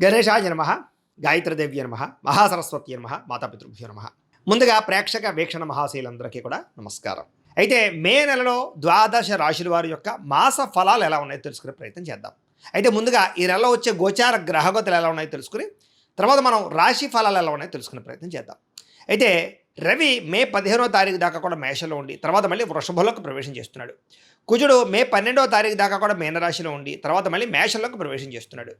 గణేశాయ నమః, గాయత్రీదేవ్య నమః, మహాసరస్వతి నమః, మాతాపితృభ్యో నమః. ముందుగా ప్రేక్షక వీక్షణ మహాశీలందరికీ కూడా నమస్కారం. అయితే మే నెలలో ద్వాదశ రాశుల వారి యొక్క మాస ఫలాలు ఎలా ఉన్నాయో తెలుసుకునే ప్రయత్నం చేద్దాం. అయితే ముందుగా ఈ నెలలో వచ్చే గోచార గ్రహగతులు ఎలా ఉన్నాయో తెలుసుకుని తర్వాత మనం రాశి ఫలాలు ఎలా ఉన్నాయో తెలుసుకునే ప్రయత్నం చేద్దాం. అయితే రవి మే 15వ తారీఖు దాకా కూడా మేషంలో ఉండి తర్వాత మళ్ళీ వృషభంలోకి ప్రవేశం చేస్తున్నాడు. కుజుడు మే 12వ తారీఖు దాకా కూడా మీనరాశిలో ఉండి తర్వాత మళ్ళీ మేషంలోకి ప్రవేశం చేస్తున్నాడు.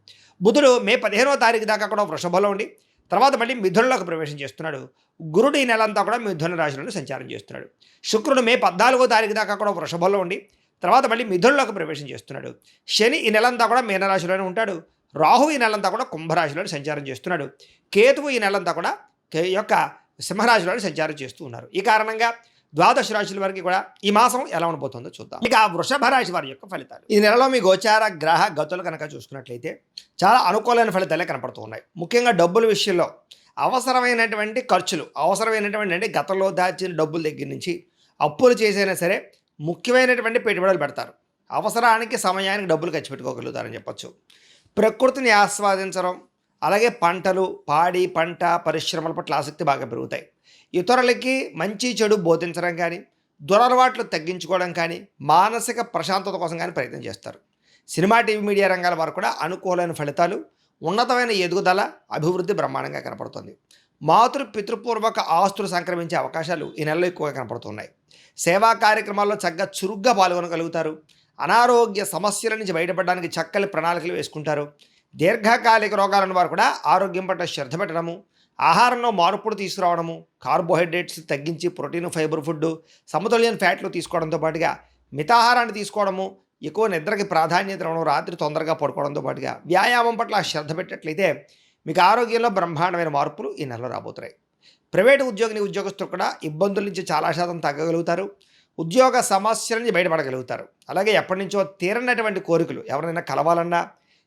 బుధుడు మే 15వ తారీఖు దాకా కూడా వృషభంలో ఉండి తర్వాత మళ్ళీ మిథునంలోకి ప్రవేశం చేస్తున్నాడు. గురుడు ఈ నెలంతా కూడా మిథున రాశిలోనే సంచారం చేస్తున్నాడు. శుక్రుడు మే 14వ తారీఖు దాకా కూడా వృషభంలో ఉండి తర్వాత మళ్ళీ మిథునంలోకి ప్రవేశం చేస్తున్నాడు. శని ఈ నెలంతా కూడా మీనరాశిలోనే ఉంటాడు. రాహు ఈ నెలంతా కూడా కుంభరాశిలోనే సంచారం చేస్తున్నాడు. కేతువు ఈ నెలంతా కూడా యొక్క సింహరాశిలోనే సంచారం చేస్తూ ఉన్నారు. ఈ కారణంగా ద్వాదశ రాశుల వారికి కూడా ఈ మాసం ఎలా ఉండబోతుందో చూద్దాం. ఇక వృషభ రాశి వారి యొక్క ఫలితాలు ఈ నెలలో మీ గోచార గ్రహ గతులు కనుక చూసుకున్నట్లయితే చాలా అనుకూలమైన ఫలితాలే కనపడుతూ ఉన్నాయి. ముఖ్యంగా డబ్బుల విషయంలో అవసరమైనటువంటి ఖర్చులు, అవసరమైనటువంటి అంటే గతంలో దాచిన డబ్బుల దగ్గర నుంచి అప్పులు చేసైనా సరే ముఖ్యమైనటువంటి పెట్టుబడులు పెడతారు. అవసరానికి సమయానికి డబ్బులు ఖర్చు పెట్టుకోగలుగుతారని చెప్పచ్చు. ప్రకృతిని ఆస్వాదించడం, అలాగే పంటలు, పాడి పంట పరిశ్రమల పట్ల ఆసక్తి బాగా పెరుగుతాయి. ఇతరులకి మంచి చెడు బోధించడం కానీ, దురలవాట్లు తగ్గించుకోవడం కానీ, మానసిక ప్రశాంతత కోసం కానీ ప్రయత్నం చేస్తారు. సినిమా టీవీ మీడియా రంగాల వారు కూడా అనుకూలమైన ఫలితాలు, ఉన్నతమైన ఎదుగుదల, అభివృద్ధి బ్రహ్మాండంగా కనపడుతుంది. మాతృ పితృపూర్వక ఆస్తులు సంక్రమించే అవకాశాలు ఈ నెలలో ఎక్కువగా కనపడుతున్నాయి. సేవా కార్యక్రమాల్లో చక్కగా చురుగ్గా పాల్గొనగలుగుతారు. అనారోగ్య సమస్యల నుంచి బయటపడడానికి చక్కని ప్రణాళికలు వేసుకుంటారు. దీర్ఘకాలిక రోగాలను వారు కూడా ఆరోగ్యం పట్ల శ్రద్ధ పెట్టడము, ఆహారంలో మార్పులు తీసుకురావడము, కార్బోహైడ్రేట్స్ తగ్గించి ప్రోటీన్ ఫైబర్ ఫుడ్, సమతుల్యం ఫ్యాట్లు తీసుకోవడంతో పాటుగా మితాహారాన్ని తీసుకోవడము, ఎక్కువ నిద్రకి ప్రాధాన్యత ఇవ్వడం, రాత్రి తొందరగా పడుకోవడంతో పాటుగా వ్యాయామం పట్ల శ్రద్ధ పెట్టినట్లయితే మీకు ఆరోగ్యంలో బ్రహ్మాండమైన మార్పులు ఈ నెలలో రాబోతున్నాయి. ప్రైవేటు ఉద్యోగస్తులు కూడా ఇబ్బందుల నుంచి చాలా శాతం తగ్గగలుగుతారు. ఉద్యోగ సమస్యల నుంచి బయటపడగలుగుతారు. అలాగే ఎప్పటి నుంచో తీరనటువంటి కోరికలు, ఎవరైనా కలవాలన్నా,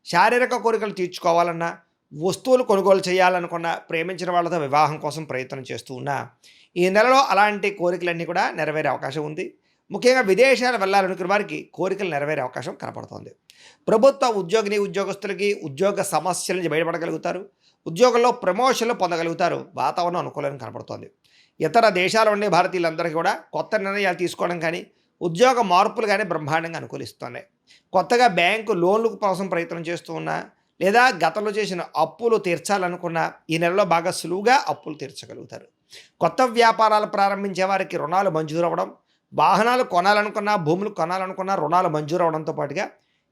శారీరక కోరికలు తీర్చుకోవాలన్నా, వస్తువులు కొనుగోలు చేయాలనుకున్నా, ప్రేమించిన వాళ్ళతో వివాహం కోసం ప్రయత్నం చేస్తూ ఉన్నా ఈ నెలలో అలాంటి కోరికలన్నీ కూడా నెరవేరే అవకాశం ఉంది. ముఖ్యంగా విదేశాలు వెళ్ళాలనుకున్న వారికి కోరికలు నెరవేరే అవకాశం కనపడుతోంది. ప్రభుత్వ ఉద్యోగస్తులకి ఉద్యోగ సమస్యల నుంచి బయటపడగలుగుతారు. ఉద్యోగంలో ప్రమోషన్లు పొందగలుగుతారు. వాతావరణం అనుకూలంగా కనపడుతోంది. ఇతర దేశాల ఉండే భారతీయులందరికీ కూడా కొత్త నిర్ణయాలు తీసుకోవడం కానీ, ఉద్యోగ మార్పులు కానీ బ్రహ్మాండంగా అనుకూలిస్తున్నాయి. కొత్తగా బ్యాంకు లోన్ల కోసం ప్రయత్నం చేస్తూ ఉన్నా, లేదా గతంలో చేసిన అప్పులు తీర్చాలనుకున్నా ఈ నెలలో బాగా సులువుగా అప్పులు తీర్చగలుగుతారు. కొత్త వ్యాపారాలు ప్రారంభించే వారికి రుణాలు మంజూరు అవ్వడం, వాహనాలు కొనాలనుకున్నా, భూములు కొనాలనుకున్నా రుణాలు మంజూరు అవడంతో పాటుగా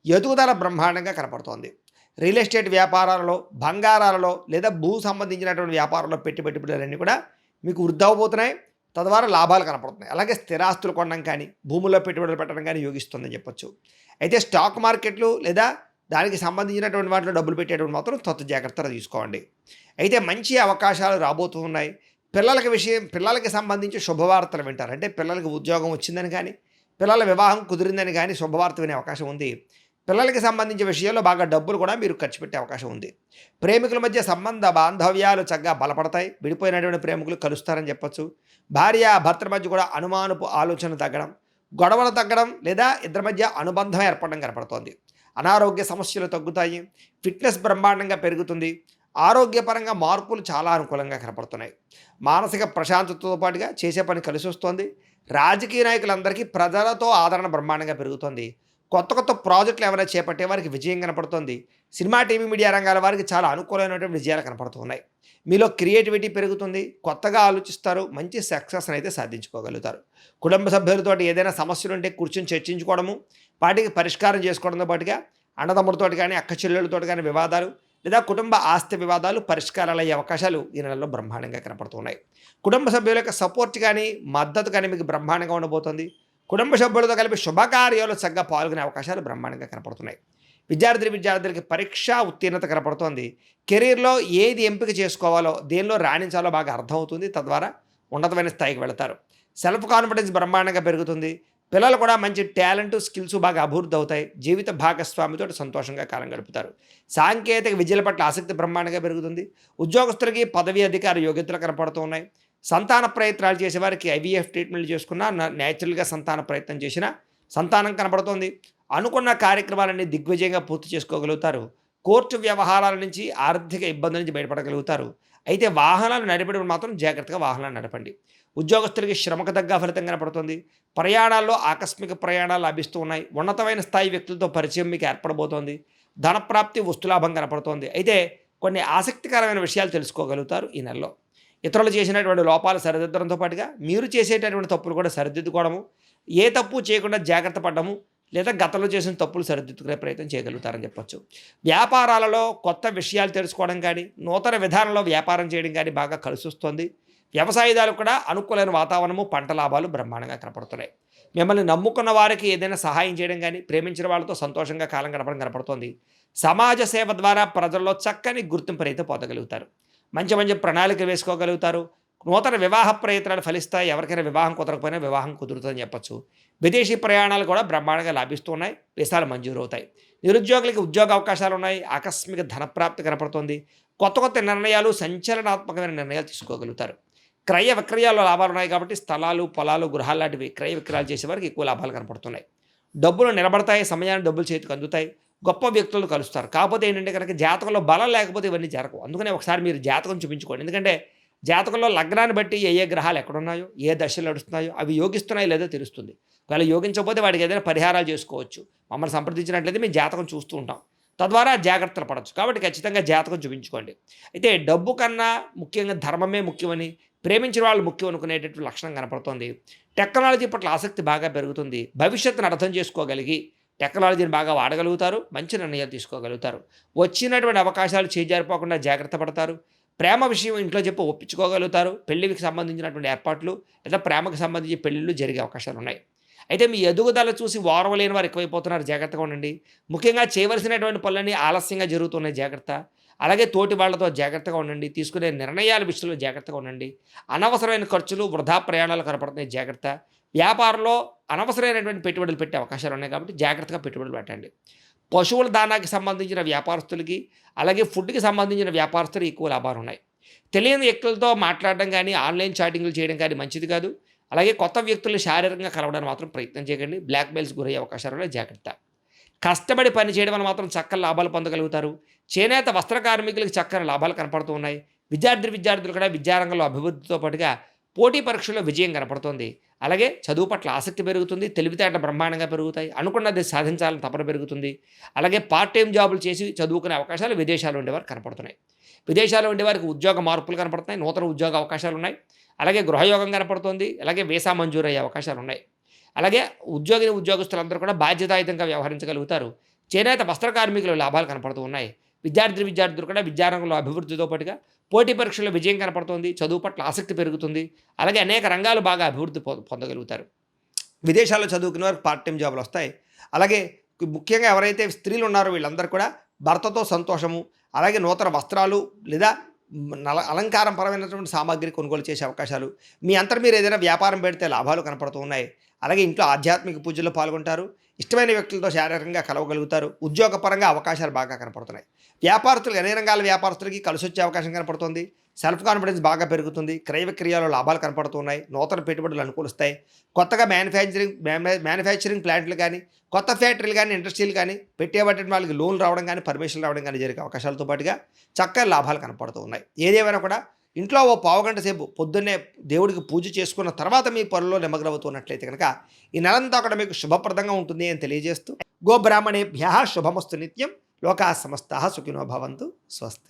ఎదుగుదల బ్రహ్మాండంగా కనపడుతోంది. రియల్ ఎస్టేట్ వ్యాపారాలలో, బంగారాలలో లేదా భూ సంబంధించినటువంటి వ్యాపారాల్లో పెట్టుబడులన్నీ కూడా మీకు వృద్ధి అవబోతున్నాయి. తద్వారా లాభాలు కనపడుతున్నాయి. అలాగే స్థిరాస్తులు కొనడం కానీ, భూముల్లో పెట్టుబడులు పెట్టడం కానీ యోగిస్తుందని చెప్పొచ్చు. అయితే స్టాక్ మార్కెట్లు లేదా దానికి సంబంధించినటువంటి వాటిలో డబ్బులు పెట్టేటువంటి మాత్రం జాగ్రత్తలు తీసుకోండి. అయితే మంచి అవకాశాలు రాబోతూ ఉన్నాయి. పిల్లలకి సంబంధించి శుభవార్తలు వింటారు. అంటే పిల్లలకి ఉద్యోగం వచ్చిందని కానీ, పిల్లల వివాహం కుదిరిందని కానీ శుభవార్త వినే అవకాశం ఉంది. పిల్లలకి సంబంధించిన విషయాల్లో బాగా డబ్బులు కూడా మీరు ఖర్చు పెట్టే అవకాశం ఉంది. ప్రేమికుల మధ్య సంబంధ బాంధవ్యాలు చక్కగా బలపడతాయి. విడిపోయినటువంటి ప్రేమికులు కలుస్తారని చెప్పొచ్చు. భార్య భర్తల మధ్య కూడా అనుమానపు ఆలోచన తగ్గడం, గొడవలు తగ్గడం లేదా ఇద్దరి మధ్య అనుబంధం ఏర్పడడం కనపడుతోంది. అనారోగ్య సమస్యలు తగ్గుతాయి. ఫిట్నెస్ బ్రహ్మాండంగా పెరుగుతుంది. ఆరోగ్యపరంగా మార్పులు చాలా అనుకూలంగా కనపడుతున్నాయి. మానసిక ప్రశాంతతతో పాటుగా చేసే పని కలిసి వస్తుంది. రాజకీయ నాయకులందరికీ ప్రజలతో ఆదరణ బ్రహ్మాండంగా పెరుగుతుంది. కొత్త ప్రాజెక్టులు ఏమైనా చేపట్టే వారికి విజయం కనపడుతుంది. సినిమా టీవీ మీడియా రంగాల వారికి చాలా అనుకూలమైనటువంటి విజయాలు కనపడుతున్నాయి. మీలో క్రియేటివిటీ పెరుగుతుంది. కొత్తగా ఆలోచిస్తారు. మంచి సక్సెస్ అయితే సాధించుకోగలుగుతారు. కుటుంబ సభ్యులతో ఏదైనా సమస్యలు ఉంటే కూర్చొని చర్చించుకోవడము, వాటికి పరిష్కారం చేసుకోవడంతో పాటుగా అన్నదమ్ములతో కానీ, అక్క చెల్లెలతో కానీ వివాదాలు లేదా కుటుంబ ఆస్తి వివాదాలు పరిష్కారాలు అయ్యే అవకాశాలు ఈ నెలలో బ్రహ్మాండంగా కనపడుతున్నాయి. కుటుంబ సభ్యుల యొక్క సపోర్ట్ కానీ, మద్దతు కానీ మీకు బ్రహ్మాండంగా ఉండబోతుంది. కుటుంబ సభ్యులతో కలిపి శుభకార్యాలు చక్కగా పాల్గొనే అవకాశాలు బ్రహ్మాండంగా కనపడుతున్నాయి. విద్యార్థులకి పరీక్షా ఉత్తీర్ణత కనపడుతోంది. కెరీర్లో ఏది ఎంపిక చేసుకోవాలో, దేనిలో రాణించాలో బాగా అర్థమవుతుంది. తద్వారా ఉన్నతమైన స్థాయికి వెళతారు. సెల్ఫ్ కాన్ఫిడెన్స్ బ్రహ్మాండంగా పెరుగుతుంది. పిల్లలు కూడా మంచి టాలెంట్, స్కిల్స్ బాగా అభివృద్ధి అవుతాయి. జీవిత భాగస్వామితో సంతోషంగా కాలం గడుపుతారు. సాంకేతిక విద్యల పట్ల ఆసక్తి బ్రహ్మాండంగా పెరుగుతుంది. ఉద్యోగస్తులకి పదవి అధికార యోగ్యతలు కనపడుతూ ఉన్నాయి. సంతాన ప్రయత్నాలు చేసేవారికి ఐవీఎఫ్ ట్రీట్మెంట్ చేసుకున్నా, న్యాచురల్గా సంతాన ప్రయత్నం చేసినా సంతానం కనపడుతోంది. అనుకున్న కార్యక్రమాలన్నీ దిగ్విజయంగా పూర్తి చేసుకోగలుగుతారు. కోర్టు వ్యవహారాల నుంచి, ఆర్థిక ఇబ్బందుల నుంచి బయటపడగలుగుతారు. అయితే వాహనాలు నడిపేటప్పుడు మాత్రం జాగ్రత్తగా వాహనాలు నడపండి. ఉద్యోగస్తులకి శ్రమకు తగ్గ ఫలితం కనపడుతుంది. ప్రయాణాల్లో ఆకస్మిక ప్రయాణాలు లభిస్తూ ఉన్నాయి. ఉన్నతమైన స్థాయి వ్యక్తులతో పరిచయం మీకు ఏర్పడబోతోంది. ధనప్రాప్తి, వస్తులాభం కనపడుతోంది. అయితే కొన్ని ఆసక్తికరమైన విషయాలు తెలుసుకోగలుగుతారు ఈ నెలలో. ఇతరులు చేసినటువంటి లోపాలు సరిదిద్దడంతో పాటుగా మీరు చేసేటటువంటి తప్పులు కూడా సరిదిద్దుకోవడము, ఏ తప్పు చేయకుండా జాగ్రత్త పడడము, లేదా గతంలో చేసిన తప్పులు సరిదిద్దుకునే ప్రయత్నం చేయగలుగుతారని చెప్పొచ్చు. వ్యాపారాలలో కొత్త విషయాలు తెలుసుకోవడం కానీ, నూతన విధానంలో వ్యాపారం చేయడం కానీ బాగా కలిసొస్తుంది. వ్యవసాయదారులకు కూడా అనుకూలమైన వాతావరణము, పంట లాభాలు బ్రహ్మాండంగా కనపడుతున్నాయి. మిమ్మల్ని నమ్ముకున్న వారికి ఏదైనా సహాయం చేయడం కానీ, ప్రేమించిన వాళ్ళతో సంతోషంగా కాలం గడపడం కనపడుతోంది. సమాజ సేవ ద్వారా ప్రజల్లో చక్కని గుర్తింపునైతే పొందగలుగుతారు. మంచి మంచి ప్రణాళిక వేసుకోగలుగుతారు. నూతన వివాహ ప్రయత్నాలు ఫలిస్తాయి. ఎవరికైనా వివాహం కుదరకపోయినా వివాహం కుదురుతుందని చెప్పొచ్చు. విదేశీ ప్రయాణాలు కూడా బ్రహ్మాండంగా లాభిస్తున్నాయి. వీసాలు మంజూరు అవుతాయి. నిరుద్యోగులకి ఉద్యోగ అవకాశాలు ఉన్నాయి. ఆకస్మిక ధనప్రాప్తి కనపడుతుంది. కొత్త కొత్త నిర్ణయాలు, సంచలనాత్మకమైన నిర్ణయాలు తీసుకోగలుగుతారు. క్రయ విక్రయాల్లో లాభాలు ఉన్నాయి కాబట్టి స్థలాలు, పొలాలు, గృహాలు లాంటివి క్రయ విక్రయాలు చేసే వారికి ఎక్కువ లాభాలు కనపడుతున్నాయి. డబ్బులు నిలబడతాయి. సమయానికి డబ్బులు చేతికి అందుతాయి. గొప్ప వ్యక్తులను కలుస్తారు. కాకపోతే ఏంటంటే కనుక జాతకంలో బలం లేకపోతే ఇవన్నీ జరగవు. అందుకనే ఒకసారి మీరు జాతకం చూపించుకోండి. ఎందుకంటే జాతకంలో లగ్నాన్ని బట్టి ఏ ఏ గ్రహాలు ఎక్కడున్నాయో, ఏ దశలు నడుస్తున్నాయో అవి యోగిస్తున్నాయో లేదో తెలుస్తుంది. ఒకవేళ యోగించకపోతే వాటికి ఏదైనా పరిహారాలు చేసుకోవచ్చు. మమ్మల్ని సంప్రదించినట్లయితే మేము జాతకం చూస్తూ ఉంటాం. తద్వారా జాగ్రత్తలు పడవచ్చు. కాబట్టి ఖచ్చితంగా జాతకం చూపించుకోండి. అయితే డబ్బు కన్నా ముఖ్యంగా ధర్మమే ముఖ్యమని, ప్రేమించిన వాళ్ళు ముఖ్యం అనుకునేటటువంటి లక్షణం కనపడుతుంది. టెక్నాలజీ పట్ల ఆసక్తి బాగా పెరుగుతుంది. భవిష్యత్తును అర్థం చేసుకోగలిగి టెక్నాలజీని బాగా వాడగలుగుతారు. మంచి నిర్ణయాలు తీసుకోగలుగుతారు. వచ్చినటువంటి అవకాశాలు చేజారిపోకుండా జాగ్రత్త పడతారు. ప్రేమ విషయం ఇంట్లో చెప్పి ఒప్పించుకోగలుగుతారు. పెళ్లికి సంబంధించినటువంటి ఏర్పాట్లు లేదా ప్రేమకు సంబంధించి పెళ్ళిళ్ళు జరిగే అవకాశాలు ఉన్నాయి. అయితే మీ ఎదుగుదల చూసి ఓర్వలేని వారు ఎక్కువైపోతున్నారు. జాగ్రత్తగా ఉండండి. ముఖ్యంగా చేయవలసినటువంటి పనులన్నీ ఆలస్యంగా జరుగుతున్నాయి. జాగ్రత్త. అలాగే తోటి వాళ్ళతో జాగ్రత్తగా ఉండండి. తీసుకునే నిర్ణయాల విషయంలో జాగ్రత్తగా ఉండండి. అనవసరమైన ఖర్చులు, వృధా ప్రయాణాలు కనపడుతున్నాయి. జాగ్రత్త. వ్యాపారంలో అనవసరమైనటువంటి పెట్టుబడులు పెట్టే అవకాశాలు ఉన్నాయి కాబట్టి జాగ్రత్తగా పెట్టుబడులు పెట్టండి. పశువుల దానాకి సంబంధించిన వ్యాపారస్తులకి, అలాగే ఫుడ్కి సంబంధించిన వ్యాపారస్తులు ఎక్కువ లాభాలు ఉన్నాయి. తెలియని వ్యక్తులతో మాట్లాడడం కానీ, ఆన్లైన్ చాటింగ్లు చేయడం కానీ మంచిది కాదు. అలాగే కొత్త వ్యక్తులు శారీరకంగా కలవడానికి మాత్రం ప్రయత్నం చేయకండి. బ్లాక్మెయిల్స్ గురయ్యే అవకాశాలు ఉన్నాయి. జాగ్రత్త. కష్టపడి పని చేయడం వల్ల మాత్రం చక్కని లాభాలు పొందగలుగుతారు. చేనేత వస్త్ర కార్మికులకు చక్కని లాభాలు కనపడుతూ ఉన్నాయి. విద్యార్థులు కూడా విద్యారంగంలో అభివృద్ధితో పాటుగా పోటీ పరీక్షల్లో విజయం కనపడుతుంది. అలాగే చదువు పట్ల ఆసక్తి పెరుగుతుంది. తెలివితేటలు బ్రహ్మాండంగా పెరుగుతాయి. అనుకున్నది సాధించాలని తపన పెరుగుతుంది. అలాగే పార్ట్ టైం జాబులు చేసి చదువుకునే అవకాశాలు విదేశాల్లో ఉండేవారు కనపడుతున్నాయి. విదేశాల్లో ఉండేవారికి ఉద్యోగ మార్పులు కనపడుతున్నాయి. నూతన ఉద్యోగ అవకాశాలు ఉన్నాయి. అలాగే గృహయోగం కనపడుతుంది. అలాగే వీసా మంజూరు అయ్యే అవకాశాలు ఉన్నాయి. అలాగే ఉద్యోగస్తులందరూ కూడా బాధ్యతాయుతంగా వ్యవహరించగలుగుతారు. చేనేత వస్త్ర కార్మికులు లాభాలు కనపడుతూ ఉన్నాయి. విద్యార్థులు కూడా విద్యారంగంలో అభివృద్ధితో పాటుగా పోటీ పరీక్షల్లో విజయం కనపడుతుంది. చదువు పట్ల ఆసక్తి పెరుగుతుంది. అలాగే అనేక రంగాలు బాగా అభివృద్ధి పొందగలుగుతారు. విదేశాల్లో చదువుకునే వారికి పార్ట్ టైం జాబులు వస్తాయి. అలాగే ముఖ్యంగా ఎవరైతే స్త్రీలు ఉన్నారో వీళ్ళందరూ కూడా భర్తతో సంతోషము, అలాగే నూతన వస్త్రాలు లేదా అలంకారం పరమైనటువంటి సామాగ్రి కొనుగోలు చేసే అవకాశాలు, మీ అంతటా మీరు ఏదైనా వ్యాపారం పెడితే లాభాలు కనపడుతూ ఉన్నాయి. అలాగే ఇంట్లో ఆధ్యాత్మిక పూజల్లో పాల్గొంటారు. ఇష్టమైన వ్యక్తులతో శారీరకంగా కలవగలుగుతారు. ఉద్యోగపరంగా అవకాశాలు బాగా కనపడుతున్నాయి. వ్యాపారస్తులు అన్ని రంగాల వ్యాపారస్తులకి కలిసి వచ్చే అవకాశం కనపడుతుంది. సెల్ఫ్ కాన్ఫిడెన్స్ బాగా పెరుగుతుంది. క్రయ విక్రయాలు లాభాలు కనపడుతున్నాయి. నూతన పెట్టుబడులు అనుకూలిస్తాయి. కొత్తగా మ్యానుఫ్యాక్చరింగ్ ప్లాంట్లు కానీ, కొత్త ఫ్యాక్టరీలు కానీ, ఇండస్ట్రీలు కానీ పెట్టేబట్టిన వాళ్ళకి లోన్లు రావడం కానీ, పర్మిషన్లు రావడం కానీ జరిగే అవకాశాలతో పాటుగా చక్కని లాభాలు కనపడుతూ ఉన్నాయి. ఏదేమైనా కూడా ఇంట్లో ఓ పావుగంట సేపు పొద్దున్నే దేవుడికి పూజ చేసుకున్న తర్వాత మీ పనుల్లో నిమగ్నమవుతున్నట్లయితే కనుక ఈ నెలంతా కూడా మీకు శుభప్రదంగా ఉంటుంది అని తెలియజేస్తూ, గోబ్రాహ్మణేభ్యః శుభమస్తు నిత్యం. లోకాః సమస్తాః సుఖినో భవంతు. స్వస్తి.